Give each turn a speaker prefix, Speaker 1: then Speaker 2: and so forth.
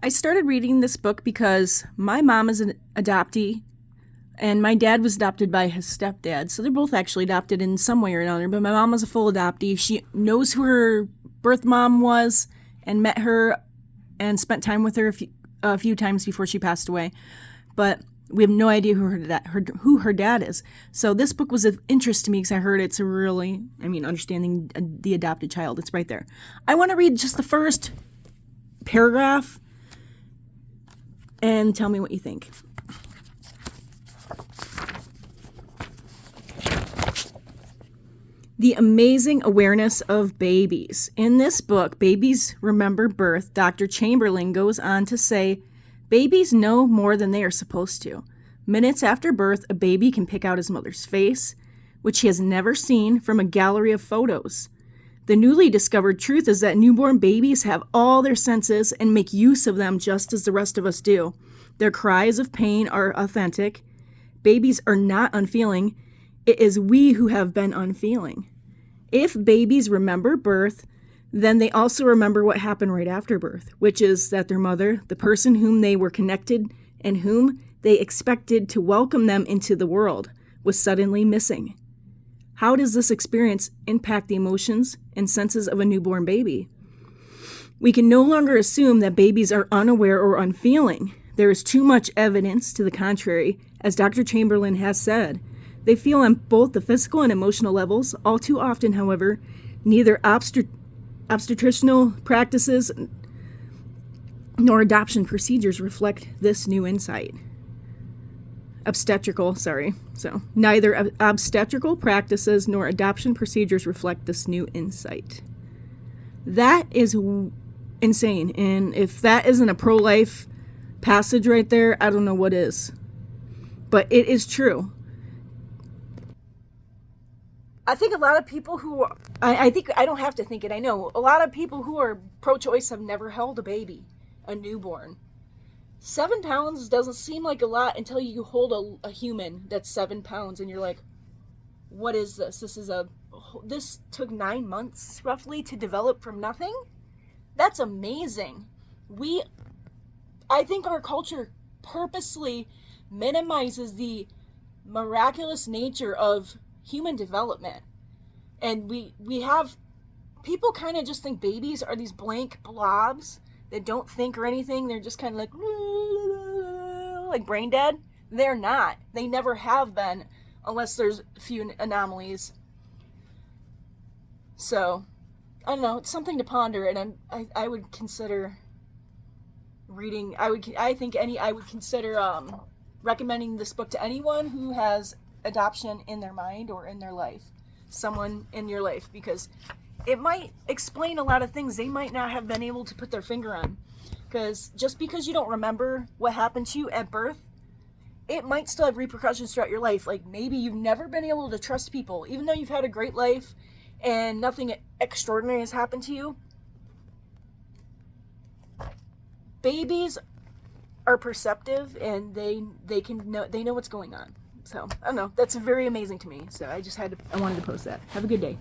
Speaker 1: I started reading this book because my mom is an adoptee and my dad was adopted by his stepdad. So they're both actually adopted in some way or another, but my mom was a full adoptee. She knows who her birth mom was and met her and spent time with her a few times before she passed away. But we have no idea who her dad is. So this book was of interest to me because I heard it's a really, understanding the adopted child. It's right there. I want to read just the first paragraph and tell me what you think. The amazing awareness of babies. In this book, Babies Remember Birth, Dr. Chamberlain goes on to say, babies know more than they are supposed to. Minutes after birth, a baby can pick out his mother's face, which he has never seen, from a gallery of photos. The newly discovered truth is that newborn babies have all their senses and make use of them just as the rest of us do. Their cries of pain are authentic. Babies are not unfeeling. It is we who have been unfeeling. If babies remember birth, then they also remember what happened right after birth, which is that their mother, the person whom they were connected and whom they expected to welcome them into the world, was suddenly missing. How does this experience impact the emotions and senses of a newborn baby? We can no longer assume that babies are unaware or unfeeling. There is too much evidence to the contrary, as Dr. Chamberlain has said. They feel on both the physical and emotional levels. All too often, however, neither obstetrical practices nor adoption procedures reflect this new insight. Neither obstetrical practices nor adoption procedures reflect this new insight. That is insane. And if that isn't a pro-life passage right there, I don't know what is. But it is true. I think a lot of people who are, I don't have to think it, I know, a lot of people who are pro-choice have never held a baby, a newborn. 7 pounds doesn't seem like a lot until you hold a human that's 7 pounds and you're like, what is this? This took 9 months roughly to develop from nothing? That's amazing. I think our culture purposely minimizes the miraculous nature of human development. And we have people kind of just think babies are these blank blobs that don't think or anything. They're just kind of like brain dead. They're not. They never have been, unless there's a few anomalies. So, I don't know. It's something to ponder, and I would consider reading. I would consider recommending this book to anyone who has adoption in their mind or in their life. Someone in your life, because it might explain a lot of things they might not have been able to put their finger on. Because just because you don't remember what happened to you at birth, it might still have repercussions throughout your life. Like maybe you've never been able to trust people, even though you've had a great life and nothing extraordinary has happened to you. Babies are perceptive and they know what's going on. So I don't know. That's very amazing to me. So I wanted to post that. Have a good day.